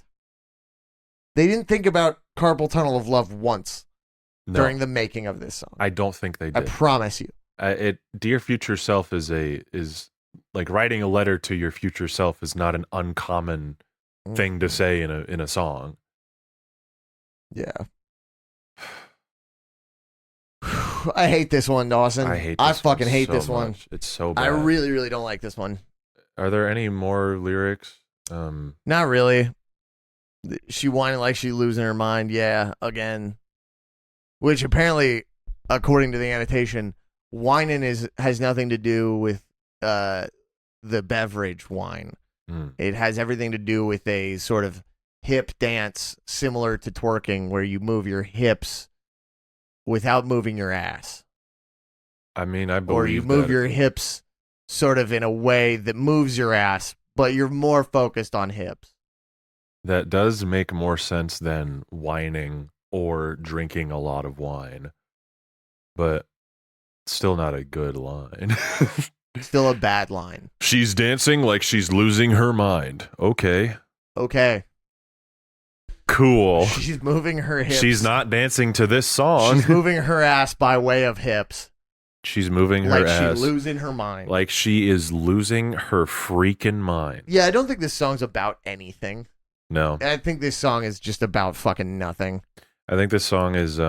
They didn't think about Carpal Tunnel of Love once during the making of this song. I don't think they I did. promise you. Dear future self is like writing a letter to your future self is not an uncommon thing to say in a song. Yeah. I hate this one, Dawson. I fucking hate this one. It's so bad. I really, really don't like this one. Are there any more lyrics? Not really. She whining like she losing her mind. Yeah, again. Which apparently, according to the annotation, whining has nothing to do with the beverage wine. It has everything to do with a sort of hip dance similar to twerking where you move your hips without moving your ass. I mean, I believe or you move your hips sort of in a way that moves your ass, but you're more focused on hips. That does make more sense than whining or drinking a lot of wine, but still not a good line. Still a bad line. She's dancing like she's losing her mind. Okay. Cool. She's moving her hips. She's not dancing to this song. She's moving her ass by way of hips. she's moving her like ass. she's losing her mind. Like she is losing her freaking mind. Yeah, I don't think this song's about anything. No. I think this song is just about fucking nothing. I think this song is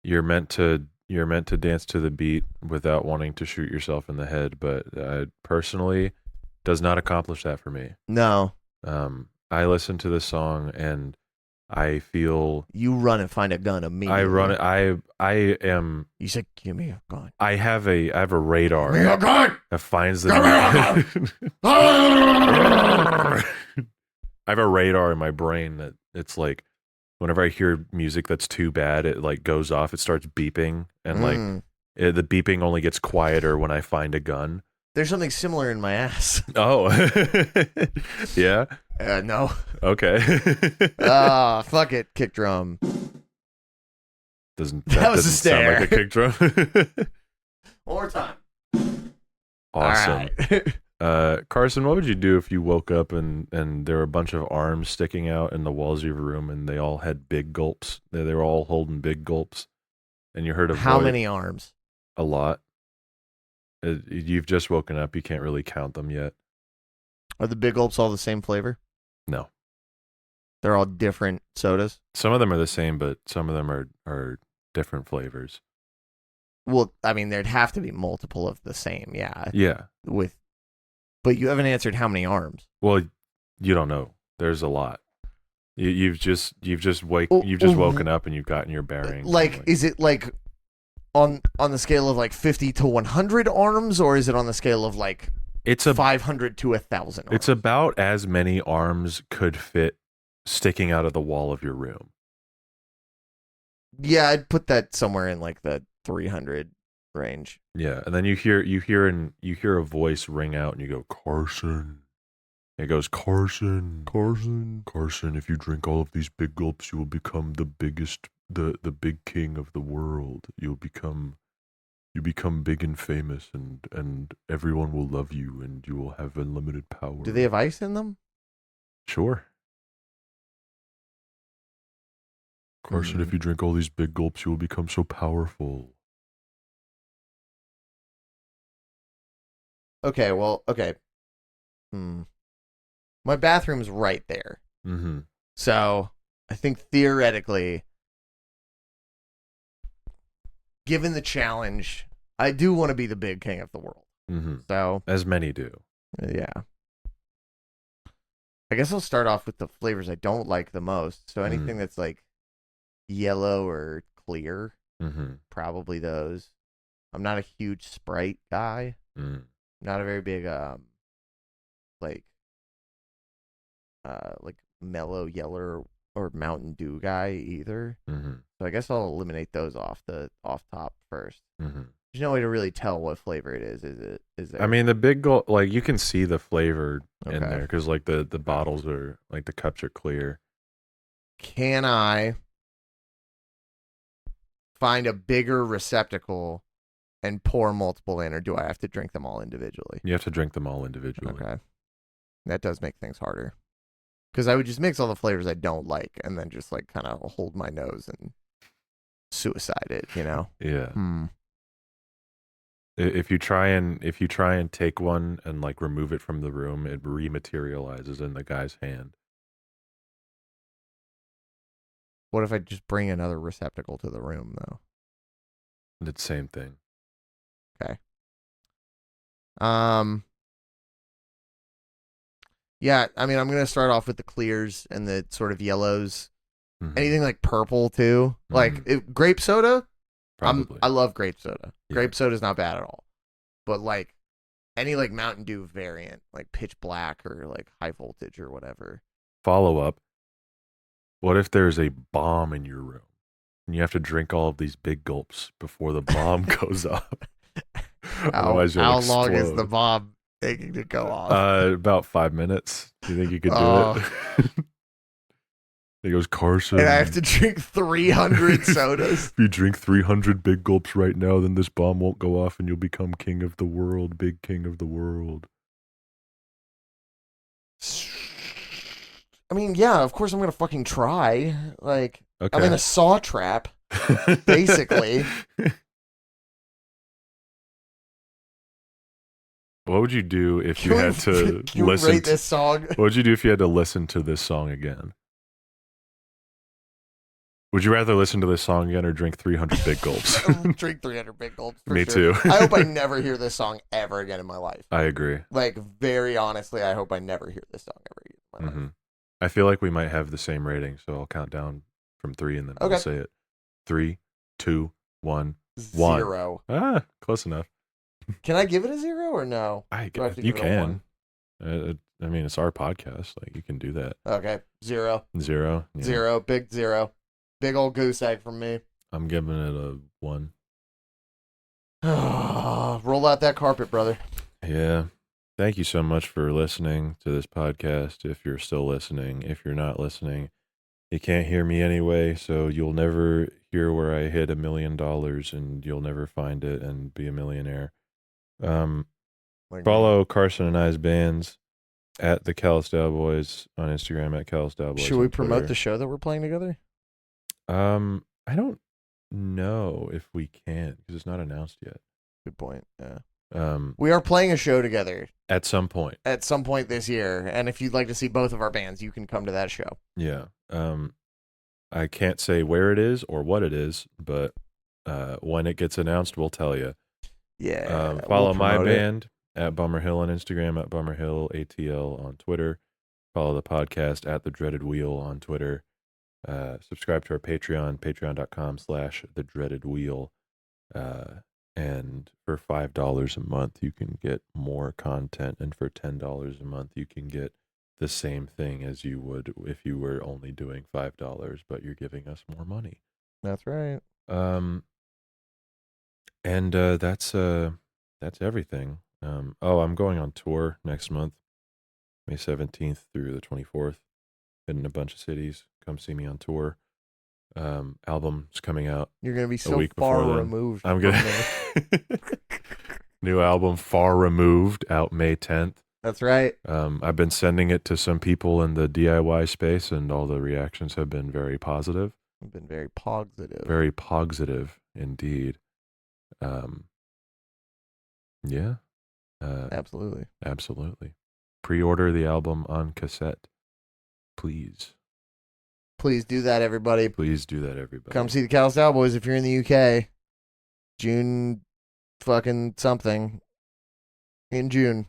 you're meant to dance to the beat without wanting to shoot yourself in the head, but personally does not accomplish that for me. No. I listen to this song and I feel you run and find a gun immediately. I am. You said, "Give me a gun." I have a radar. Give me a gun. That finds the. Give me a gun. I have a radar in my brain that it's like, whenever I hear music that's too bad, it like goes off. It starts beeping, and like the beeping only gets quieter when I find a gun. There's something similar in my ass. Oh, yeah. No. Okay. Fuck it. Kick drum. That was a doesn't sound like a kick drum. One more time. Awesome. All right. Carson, what would you do if you woke up and there were a bunch of arms sticking out in the walls of your room and they all had big gulps? They were all holding big gulps, and you heard a How voice. many arms? A lot. You've just woken up. You can't really count them yet. Are the big gulps all the same flavor? No. They're all different sodas? Some of them are the same, but some of them are different flavors. Well, I mean, there'd have to be multiple of the same, yeah. Yeah. But you haven't answered how many arms. Well, you don't know. There's a lot. You've just woken up and you've gotten your bearings. Like, is it like on the scale of like 50 to 100 arms, or is it on the scale of like it's 500 to 1,000 arms? It's about as many arms could fit sticking out of the wall of your room. Yeah, I'd put that somewhere in like the 300 range. Yeah, and then you hear a voice ring out, and you go, Carson. It goes, Carson. If you drink all of these big gulps, you will become the biggest, the big king of the world. You become big and famous, and everyone will love you, and you will have unlimited power. Do they have ice in them? Sure. Carson, if you drink all these big gulps, you will become so powerful. Okay, well, okay. My bathroom's right there. Mm-hmm. So I think theoretically, given the challenge, I do want to be the big king of the world. Mm-hmm. So, as many do. Yeah. I guess I'll start off with the flavors I don't like the most. So anything that's like yellow or clear, probably those. I'm not a huge Sprite guy. Not a very big like mellow yellow or Mountain Dew guy either. So I guess I'll eliminate those off top first. There's no way to really tell what flavor it is. Is there? I mean, the big gulp, like you can see the flavor in there because like the bottles are like the cups are clear. Can I find a bigger receptacle and pour multiple in, or do I have to drink them all individually? You have to drink them all individually. Okay. That does make things harder. Because I would just mix all the flavors I don't like and then just like kind of hold my nose and suicide it, you know? Yeah. If you try and take one and like remove it from the room, it rematerializes in the guy's hand. What if I just bring another receptacle to the room though? It's the same thing. Okay. Yeah, I mean, I'm going to start off with the clears and the sort of yellows. Anything like purple too. Like grape soda? Probably. I love grape soda. Yeah. Grape soda is not bad at all. But like any like Mountain Dew variant, like pitch black or like high voltage or whatever. Follow up. What if there's a bomb in your room and you have to drink all of these big gulps before the bomb goes off? How long is the bomb taking to go off? About 5 minutes. Do you think you could do it? He goes, Carson. And I have to drink 300 sodas. If you drink 300 big gulps right now, then this bomb won't go off and you'll become king of the world, big king of the world. I mean, yeah, of course I'm going to fucking try. Like, okay. I'm in a saw trap, basically. What would you do if Can you we- had to can you listen? rate this song? What would you do if you had to listen to this song again? Would you rather listen to this song again or drink 300 big gulps? Drink 300 big gulps. For Me sure. too. I hope I never hear this song ever again in my life. I agree. Like, very honestly, I hope I never hear this song ever again in my life. I feel like we might have the same rating, so I'll count down from 3 and then we'll say it. 3, 2, 1. 0. Close enough. Can I give it a 0 or no? Do I have to You give it a 1? can. I mean, it's our podcast. Like, you can do that. Okay, 0. 0. Yeah. 0. Big 0. Big old goose egg from me. I'm giving it a 1. Roll out that carpet, brother. Yeah. Thank you so much for listening to this podcast. If you're still listening, if you're not listening, you can't hear me anyway, so you'll never hear where I hit $1 million and you'll never find it and be a millionaire. Follow Carson and I's bands at the Calisdale Boys on Instagram, at Calisdale Boys. Should we promote the show that we're playing together? I don't know if we can because it's not announced yet. Good point. Yeah. We are playing a show together At some point. at some point this year, and if you'd like to see both of our bands, you can come to that show. Yeah. I can't say where it is or what it is, but when it gets announced, we'll tell you. Yeah. Follow we'll my promote it. band at Bummerhill on Instagram, at Bummerhill ATL on Twitter. Follow the podcast at The Dreaded Wheel on Twitter. Subscribe to our Patreon, patreon.com/The Dreaded Wheel. And for $5 a month, you can get more content. And for $10 a month, you can get the same thing as you would if you were only doing $5, but you're giving us more money. That's right. And that's everything. I'm going on tour next month, May 17th through the 24th, in a bunch of cities. Come see me on tour. Album's coming out. You're going to be so week far before then. removed I'm from gonna me. New album, Far Removed, out May 10th. That's right. I've been sending it to some people in the DIY space, and all the reactions have been very positive. I've been very positive. Very positive indeed. Yeah. Absolutely. Absolutely. Pre-order the album on cassette, please. Please do that, everybody. Please do that, everybody. Come see the Calisdale Boys if you're in the UK. June fucking something. In June.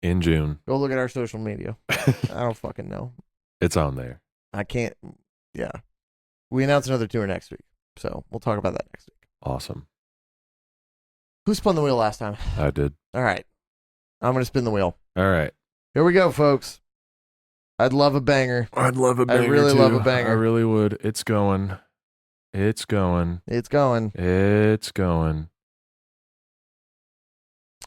In June. Go look at our social media. I don't fucking know. It's on there. I can't. Yeah. We announce another tour next week. So we'll talk about that next week. Awesome. Who spun the wheel last time? I did. All right. I'm going to spin the wheel. All right. Here we go, folks. I'd love a banger. I'd love a banger. I really too. love a banger. I really would. It's going. It's going. It's going. It's going.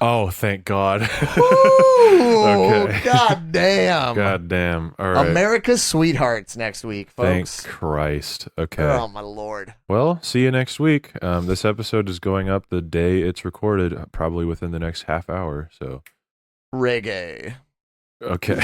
Oh, thank God. Ooh, Okay. God damn. God damn. All right. America's Sweethearts next week, folks. Thank Christ. Okay. Oh, my Lord. Well, see you next week. This episode is going up the day it's recorded, probably within the next half hour. So, Reggae. okay.